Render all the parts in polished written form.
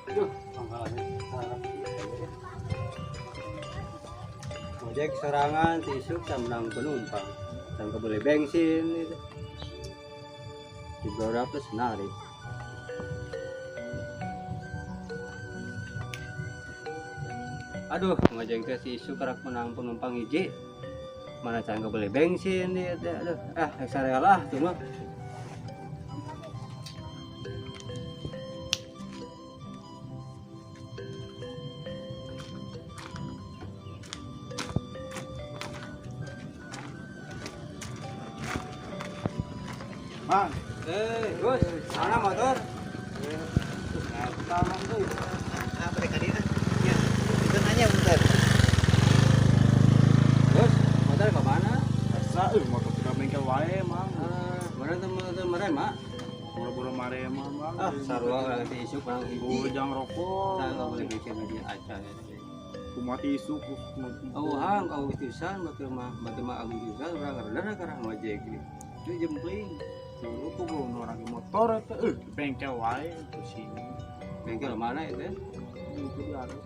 Aduh, pangkalannya. Ojek sorangan tisuk menang penumpang. Dan kebeli bensin itu. Di beberapa senari. Aduh, ngojek teh si isu kerak menang penumpang hiji. Mana can kebeli bensin dia teh. Aduh, eksarelah tuh mah. Bang, Gus, mana motor? taman tuh. Apa mereka dia? Ya, itu nanya bentar. Gus, motor ke mana? Asa, motor sudah bengkel wae, Mang. Mana tuh mereka, Mak? Boro-boro mare mah, Bang. Sarua orang si isu kurang hiji. Bujang rokok. Saya nggak boleh bikin media aja. Kumati isu. Kau tulisan, bagaimana aku tulisan orang karena karena ngojek ini. Itu jempling. Dulu ku belum orang motor itu, bengkel wae ke sini. Bengkel mana itu? Itu dia harus.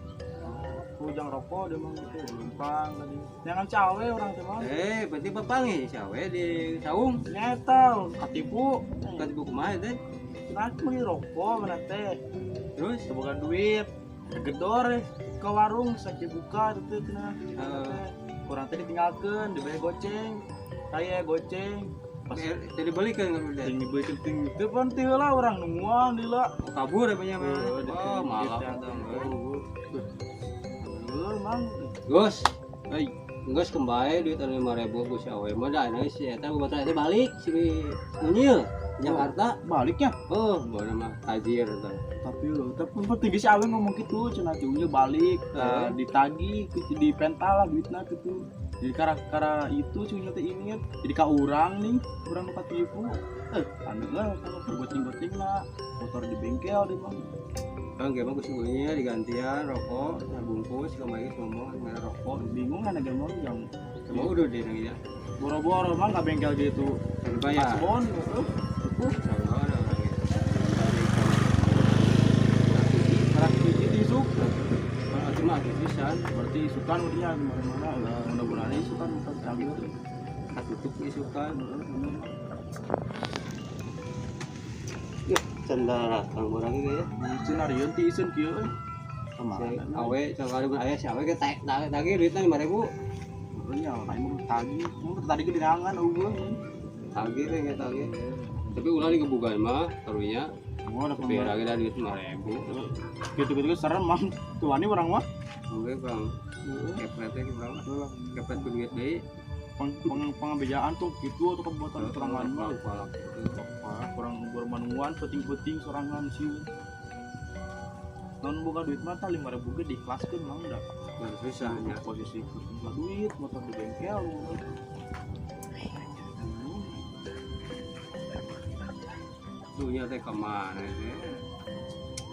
Bujang rokok dia mah itu numpang tadi. Jangan cawe orang teh mah. Berarti pepangi siawe di saung. Nyetel, katipu. Kan buku mana itu? Nanti beli rokok mana teh. Terus? Sebuah duit. Gedor ke warung saja buka itu cenah. Kurang tadi tinggalkan dibeli goceng. Saya goceng. Pas Jadi balikan kan udah. tinggi beli tinggi itu kan lah orang nungguan di lah. Kabur apa nya mah? Oh, malah Mang. Gus, Gus kembali duit 5.000 ku si awe mah da nangis si eta bapak teh balik si Unyil Jakarta. Baliknya. Oh, bawa nama tajir eta. Tapi penting si awe ngomong gitu cenah tunya balik ditagi di pental lah duitna gitu. Jadi kara itu cunya teh ini jadi ka urang nih, urang nu katipu. Anu lah kalau buat-buating lah motor di bengkel di mah. Gimana gus ibunya digantian rokok, bungkus, kembali ngomong merah rokok. Bingung kan agak mau yang Mau udah deh nang ya. boro-boro mah nggak bengkel gitu. Bayar. Asbon, Sama ada orang itu. isuk. Cuma pisan, Berarti isukan dia gimana-mana. Mudah-mudahan isukan bukan campur. tutup isukan. Cendara kang orang gitu ya. Scenarion ti isun kieu. Awe cakar aya si awe ke tagi duitnya 5.000. Nya lain mau tagi. Mun tadi ke dirangan eueuh. Tagi teh nggak tagi. Tapi ulah di kebukaan mah karunya Oh, ada biar pembeli. lagi dari duit 5.000. Gitu-gitu serem mang. Tuani orang mah. Gue kurang kepretnya kurang kepret ke duit deh. Pengabejaan tuh gitu atau kebuatan serangan mah. Palak Kurang bermanuan penting-penting sorangan sih. Non buka duit mah 5.000 ge diikhlaskeun mang udah. susahnya. Posisi duit motor di bengkel. Dunia teh kemana teh?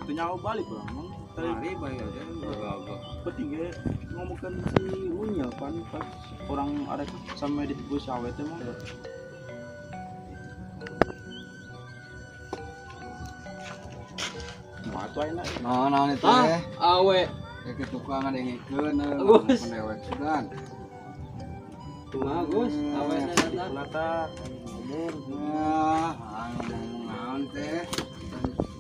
Itu nyawa balik orang mang. Mari bayar aja gagah. Penting ya ngomongkan si Unya kan pas orang ada sampai ditipu si awet mah. Nah, itu enak. Nah itu ya. Awe. Kayak tukang ada yang ngikeun Gus. penewek sudan. Bagus, awe datang. Lata umur Nah, naon teh.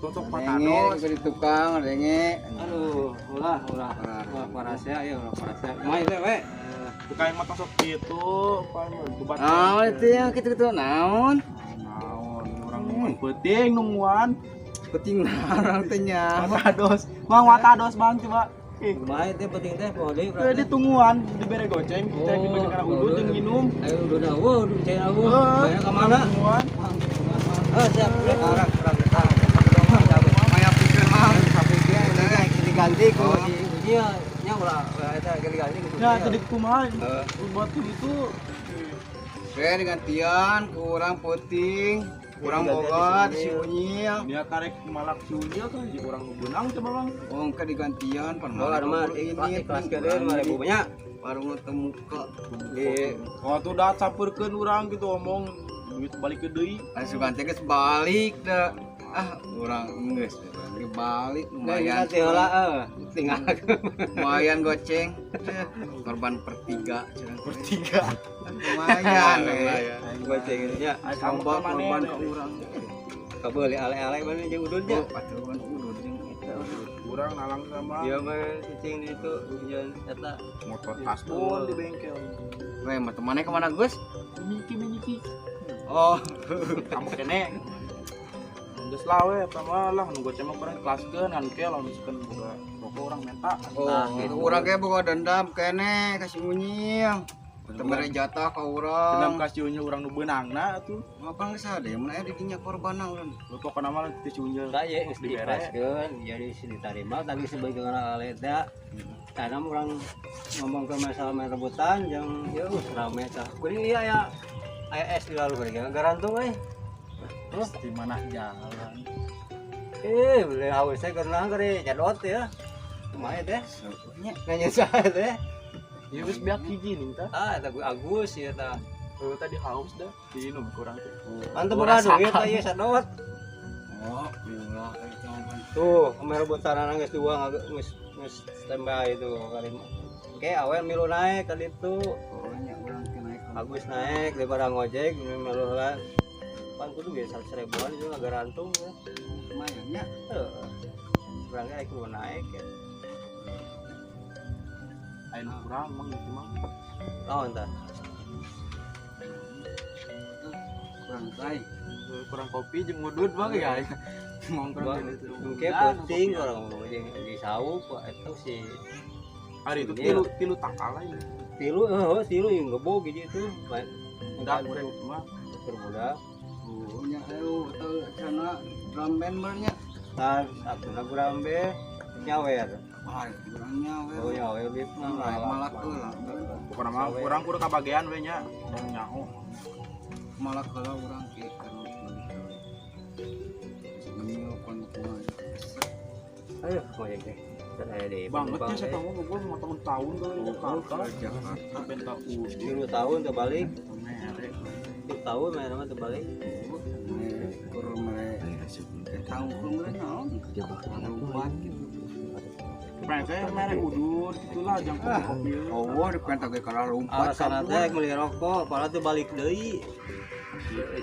tutup Denge patados. ke di tukang denge. Aduh, ulah. Wah, parasnya ya, ulah parasnya. Mai teh we. Tukang mah sok gitu, pan bubat. Naon itu yang gitu-gitu naon? Naon orang penting nungguan. Penting orang teh nya. Watados. Mang watados Bang coba. Mai teh penting teh poli. Di tungguan dibere goceng, kita lagi banyak kana udut jeung minum. Ayo udah dawo, udah cai dawo. Banyak ke mana? Tungguan. Siap. Orang. Maya pikir mah sapikeun udah diganti ku. Iya, nya ulah eta ganti gitu. Ya tadi kumaha buat itu Saya digantian kurang puting, kurang bogat si Unyil. dia karek malak sunya kan di orang benang coba Bang. Oh, ke digantian pan Oh, ada mah ikhlas kedeun 5.000 banyak. warung temu ke Waktu udah campurkeun urang gitu omong duit balik ke deui. asukan teh geus balik teh. Urang geus dibalik Nah, lumayan. nanti heula tinggal Lumayan goceng. Korban pertiga. Bertiga. Lumayan. goceng nya. Coba korban ke urang. Kabeuli ale-ale mana jeung udunnya. Oh, patuhan udun jeung eta. Urang nalang sama Dia mah cicing itu hujan eta. motor paspor di bengkel. Weh, mah temannya kemana Gus? Miniki. Oh, Kamu kene. Geus lawe sama lah nu goceng mah bareng kelaskeun kan ke lamun misalkan boga rokok urang menta. gitu. Urang ge boga dendam kene kasih munyil. Temere jatah ka Dendam urang. kasih unyu urang nu beunangna atuh. Apa geus ade mun aya di dinya korbanna urang. Lu pokona mah teu unyu. Saya geus diikhlaskeun jadi diterima tapi sebagai ale teh karena orang ngomong ke masalah main rebutan yang ya rame tah. Kuring iya ya aya es di lalu kuring garantung terus Di mana jalan? beli haus teh karena kere jadot ya. Kumaha teh? Nya Nanya saya teh. Ya geus biak hiji nih tah. Eta gue Agus ya tah. Lu tadi haus dah. Diinum kurang tuh. Mantep Gua beradu ya rasakan. tah ieu sadot. oh, gila kayak Tuh, kamera rebutan geus dua geus standby itu kali. Oke, awe milu naik kali itu. Pokoknya urang teh naik. Agus naik daripada ngojek milu lah. Pan kudu ge 100 ribuan juga garantung ya. Lumayan nya. Heeh. Berangkat aku naik ya. Ayo kurang mah gitu mah. Oh, entah. Kurang say. Kurang kopi jeung ngudud mah ya. Ngongkrong di situ. Mungkin penting orang mau di sauk itu si Hari itu tilu tangkal aja. tilu yang gebog gitu. Udah urang mah. Terbudak. Oh, nya ayo teu cenah drum band nya. Tar sabuna gurambe nyawer. Ah, urangnya Oh we. nyawer bib Malak heula. Pokona mah urang kudu kabagean we nya. Nyaho. Malak heula urang ki anu menyel konkuan. Ayo ngojek deh. Saya deh. Bangetnya saya tahu gua mau tahun-tahun kali Jakarta. Jakarta. Penta udah. 10 tahun terbalik. Merek. 10 tahun main nama terbalik. Kurang tahu kurang naon. Lupa gitu. Mereka merek udut gitulah jangan kopi. Oh, di penta ge kalah lompat. Alasan teh beli rokok, padahal tuh balik deui.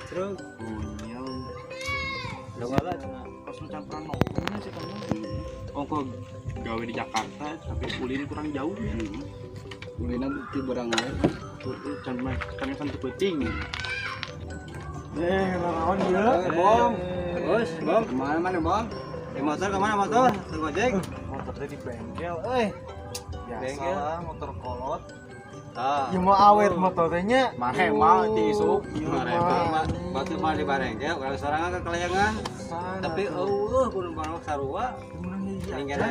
Truk. Punya. Dongala cenah. Pas campuran nongkrongnya sih kan. Ongko gawe di Jakarta tapi ulin kurang jauh ya. Ulina ti barang lain. Can mah kan teu penting. Lawan Bom. Bos, bom. Mana mana, Bang? Di motor kemana motor? Ke Gojek? Motornya di bengkel. Biasa Bengkel? lah motor kolot. Ah. Ya mau awet motornya. Mahe mah ti isuk. Batu mah di barengnya, kalau sorangan ke kelayangan. Tapi kudu barang sarua. Tinggal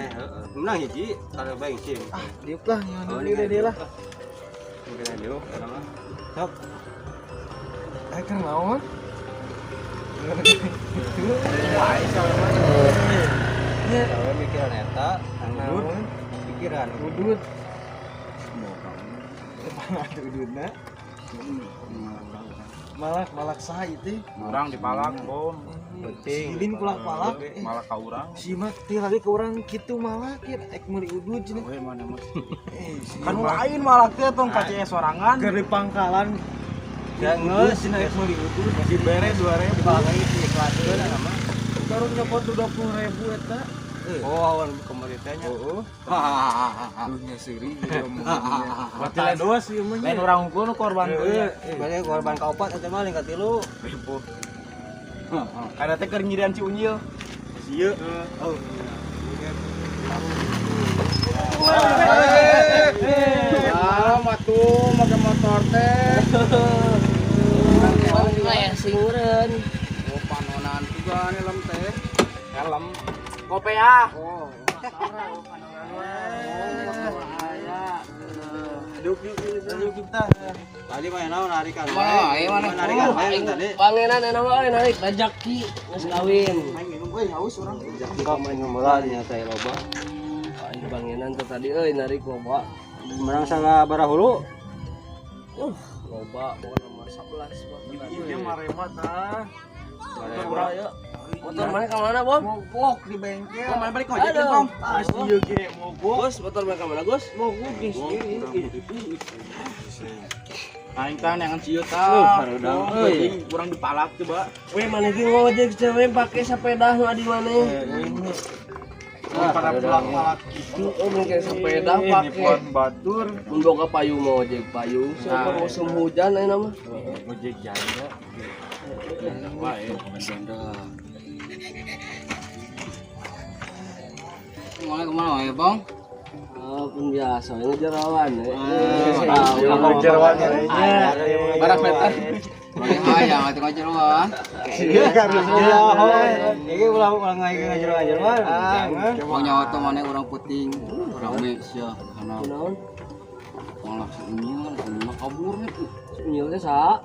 menang hiji kalau bensin. Diuk lah, Oh, nyanyi udah dia lah. Mungkin diuk karena mah. Sok. Kan naon? Kalau mikiran eta, Naon? pikiran. Udut. Ada udutna. Malak sah itu. Orang di Palak bom. Penting. Silin kulak palak. Malah ka urang. Si mat teh lagi ke orang kitu malak ya ek meuli udut cenah. We mana mas. Kan Kan lain malak teh tong kace sorangan. keur di pangkalan Ya ngeus cenah ek meuli udut. Di bere 2000. Dipakai diiklaskeun nama. Baru nyopot 20.000 eta. Oh, awan pemerintahnya. Heeh. Dunia seri. Berarti lain doa sih emang. Lain urang unggul korban teh. Berarti korban kaopat eta mah ling katilu. Ada teh keur nyirian ci unyil. Ieu. Oh. Ah, matu make motor teh. Singureun. Oh, panonan juga nih lem teh. Helm. Kopea. Oh, Duk kita. Tadi main naon narikan. Mana? Ayo mana? Narikan main tadi. Pangenan enak mah narik rejeki geus kawin. Main minum euy haus urang. Enggak main ngomolan nya teh loba. Aing pangenan teh tadi euy narik loba. Menang salah barahulu. Loba pokona mah 11 Ieu mah remat ah. Bareng. Urang ya. Motor mana ke mana, Bom? Mogok di bengkel. Kong mana balik ojek Aduh. Kong? Ieu ge mogok. Gus, motor mana ke mana, Gus? Mogok geus Aing tah neangan cieu Euy, tah. harudang, Oh, euy. penting kurang dipalak coba. Weh, mana ge ngojek cewek pakai sepeda nu adi mana? Para pelak-pelak Oh, pakai sepeda pakai. batur. Mun boga payung mau ojek payung, siapa musim hujan ayeuna mah. Ojek janda. Wae. Kemana ya bang? Pun biasa ngejerawan. Ngejerawan Barang meter. Hayang atuh ngajeroan. Ini ulang ngajerowan. Jangan. Mau nyawa tuh mana orang puting, orang Malaysia, karena Kunaon? malah senyum, senyum kabur nih. Nyil teh sa?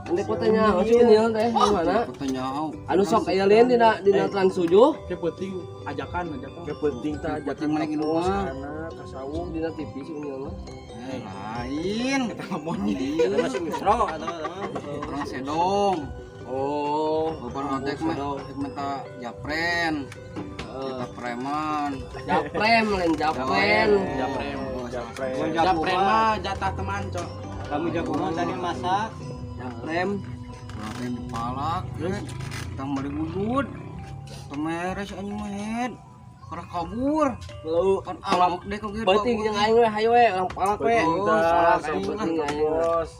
Ande kotanya nyil teh di mana? Pertanyaan, Anu sok aya lian dina Trans 7 Ke penting ajakan. penting tah penting mana di rumah, ka sawung dina TV si nyil mah. lain, kita ngomongnya Ada masih misro atau orang sedong, Oh, bukan otek mah, minta japren, kita preman, Japrem lain Japren. Japren mah jatah teman, Cok. kamu jagungan tadi masak. Japrem. orang dipalak, kita beli udut, temeres anjing mahet, karena kabur, Lu kan amok deh kok gitu. penting jeung aing we hayu we orang palak we. Salah, Penting aing.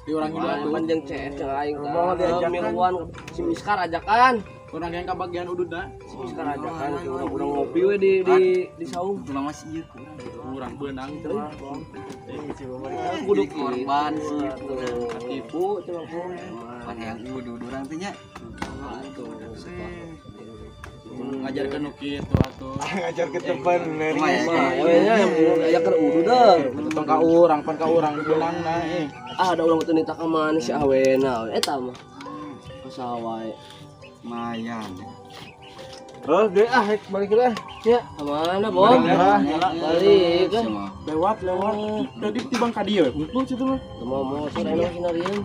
Di orang gila tuh. Cuman jeung CS jeung aing tah. Miluan si Miskar ajakan. Orang yang kebagian ududna. Si Miskar ajakan ke urang ngopi we di saung. Tulang masih ieu Urang beunang tuh. Kudu korban sih. tipu coba ku. Kan yang udut orang teh nya. Ngajarkeun nu kitu atuh. ngajar ke depan Mah ya yang ajakan udu deh. Tong ka urang, pan ka urang beunangna Ah ada urang teu nita ka mana si awena we eta mah. Pasawae. Lumayan. oh ge Balik lah. Ya, kemana, Bom? Balik. Lewat. Tadi tibang ka dieu. Untung situ mah. Mau motor anu sinarian.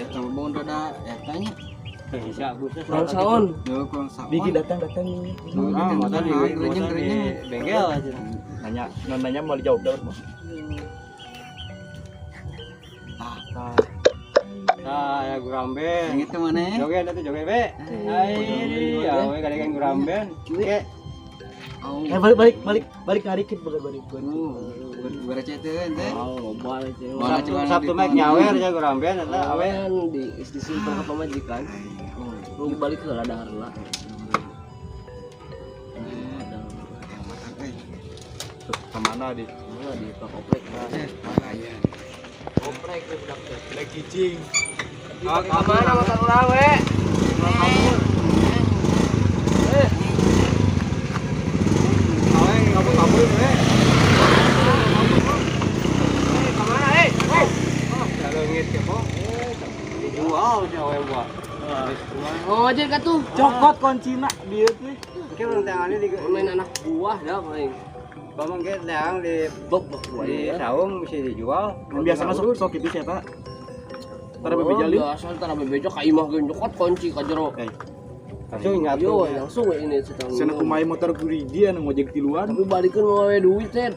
Sama bang dada etanya. Bisa buset. Kurang saon. Yo kurang sawan. Bigi datang nih Motor di bengkel aja. Nanya mau dijawab daun mah. Nah, ya guramben. Yang itu mana? Joget itu joget be. Ai, ya we kadang guramben. Oke. balik ngarikit balik Gue receh tuh ente. Oh, loba teh. Sabtu mek nyawer aja guramben eta awe. Awen di simpen ke pamajikan. Lu balik ke ladang heula. Kemana di? Di Pakoprek. Koprek ke budak teh. Lek cicing. Kemana motor urang we? Awe kabur we. Kemana Kalau ngit ke po. Dijual aja awe buat. Ngojek ka tuh. Cokot kuncina dieu teh. Oke, orang tangannya di Main anak buah dah paling. Bamang ke dang di Bok di saung bisa dijual. Biasa sok itu siapa? Tara bebejali. Biasa tara bebejo ka imah geun jokot kunci ka jero. Langsung nyatu. Yo langsung we ini setang. Sana kumaha motor guridi anu ngojek di luar. Tapi balikeun mau we duit teh.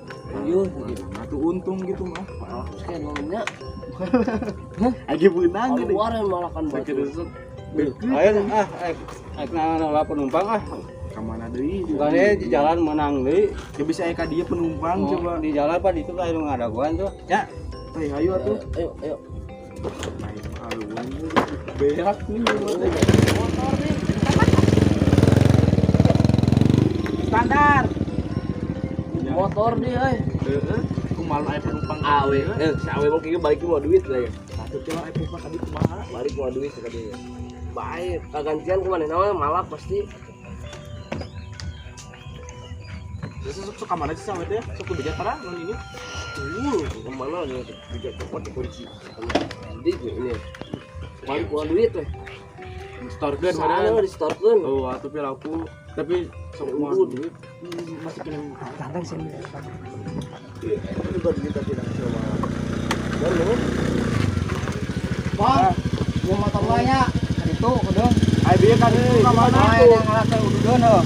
Yo, Atuh untung gitu mah. sekian ngomongnya. Agi beunang gede. Keluar malah kan batu. Ayo nah penumpang ah. Kamana deui? Bukannya di jalan menang deui. Ya bisa aya ka dieu penumpang coba. Di jalan apa di itu lah anu ngadaguan tuh. Ya. Teh hayu atuh. Ayo. Berak nih. Standar. Motor dia euy. Heeh. Kumaha aya penumpang. Awe, si awe mau kieu balik mau duit lah ya. Satu kilo aya penumpang tadi kumaha? Balik mau duit ka dia. Baik, kagantian kemana namanya malak pasti. Sok kamana sih sama teh? Sok beja tara non ini. Kemana dia bijak cepat dikunci. Jadi ini. Balik mau duit weh. Store-keun Sana mana? di store-keun. Oh, atuh piraku. Tapi sok mau duit. Masih kena tantang sih Itu buat kita tidak sama. Dan lu? Pak, Dia motor lainnya. Itu udah. Ayo biar kan itu ke mana Main itu? yang ngerasa udah heuh.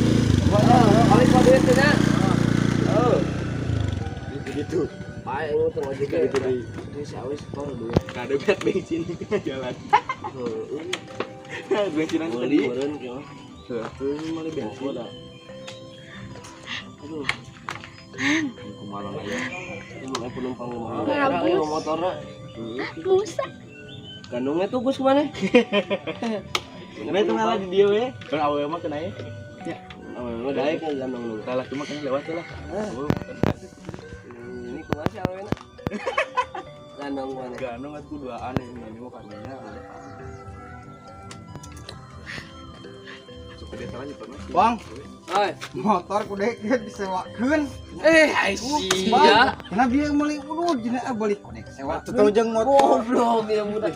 Kali kau duit teh nya. Gitu. Baik lu tong ojek Gitu gitu. deh. Ini si awis kor dulu. Enggak ada bet bensin jalan. Bensinan tadi. Meureun kieu. Tuh, malah bensin. Aduh, Kumaha aya. ini mau penumpang mah. Era ieu motorna. Busa. Gandungnya tuh Gus kemana? Nah itu ngalah di dia we. Kan awe mah kena ya. Oh, daek kan gandung lu. Kalah cuma kan lewat lah. Ini kemana sih awena? Gandung mana? Gandong atuh duaan ini mah kadinya. Suka dia salah pernah. Bang, Oi, motor kudu disewakeun. sia. Karena dia meuli udud dina balik kudu sewa. Tahu jeng Goblok ya budak.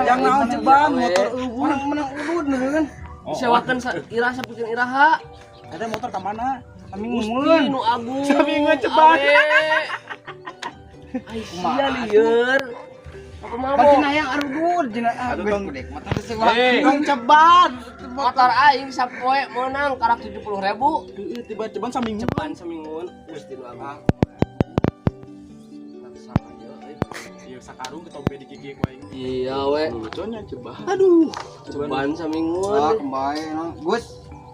Yang naon ceban motor urang menang udud neueun. Sewakeun ira sapukeun iraha. Ada motor ke mana? Kami Gusti ngumulun. nu agung. Samingeun ceban. Ai sia lieur. Apa Bagi mabok? nayang arudud dina Aduh, Bang. kudu motor disewakeun. Dong ceban. Motor aing sapoe meunang karak 70.000. Tiba-tiba saminggu. Ceban semingguan Gusti nu agung. Iya sakarung ketombe di gigi ku aing. Iya we. Lucunya ceban. Aduh, ceban semingguan. Ah, kembali no. Gus,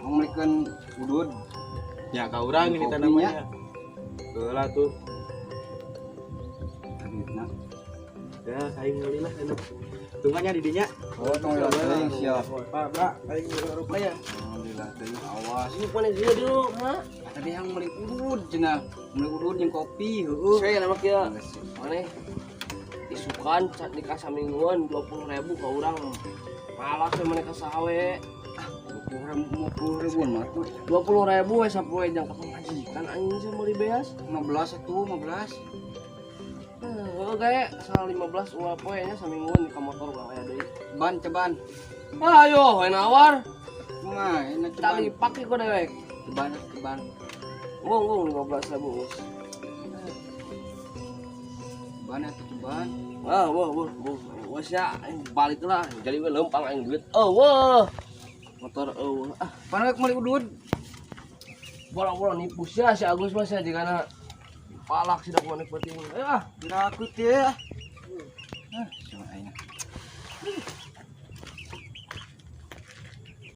ngomlikeun udud. Ya ka urang ini namanya. Heula tuh. Duitna. Ya aing meuli lah enak. Tunggannya di dinya. Oh, tong teuing siap. Pak, Bra, aing rupa ya. Alhamdulillah teuing awas. Ini mana dia dulu, ha? Tadi yang meuli udud cenah. Meuli udud jeung kopi heueuh. Saya nama kia. Mana? Isukan cat nikah samingguan 20.000 ka urang. Malas we mana ka sawe. 50.000 mah tuh. 20.000 we sapoe jang ka pamajikan anjing saya meuli beas. 15 atuh, 15. Heeh, gae asal 15 ulah poe nya samingguan di ka motor urang aya deui. Ban ceban. Ayo, we nawar. Mah, enak ceban. Tali pake ku dewek. Ceban. Ngong 15.000 Gus. Ceban atuh ceban. Wah, wah ya, balik lah. Jadi gue lempang aing duit. Wah. Motor ah, Pan meuli udud. bola-bola nipu sia si Agus mah sia jigana palak sidak mau nikmatin. Ayo ah. Kira aku teh. Ah, coba aing.